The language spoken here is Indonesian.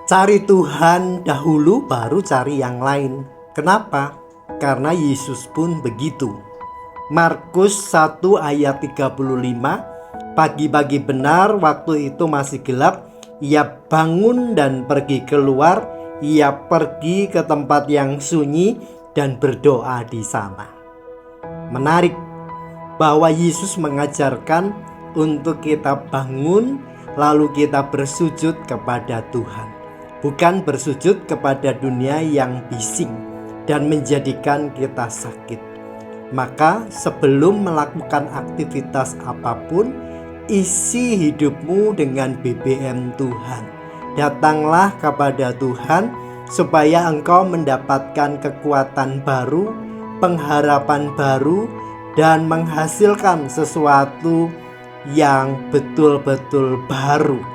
Cari Tuhan dahulu baru cari yang lain. Kenapa? Karena Yesus pun begitu. Markus 1 ayat 35, pagi-pagi benar waktu itu masih gelap, ia bangun dan pergi keluar. Ia pergi ke tempat yang sunyi dan berdoa di sana. Menarik bahwa Yesus mengajarkan untuk kita bangun lalu kita bersujud kepada Tuhan, bukan bersujud kepada dunia yang bising dan menjadikan kita sakit. Maka sebelum melakukan aktivitas apapun, isi hidupmu dengan BBM Tuhan. Datanglah kepada Tuhan supaya engkau mendapatkan kekuatan baru, pengharapan baru, dan menghasilkan sesuatu yang betul-betul baru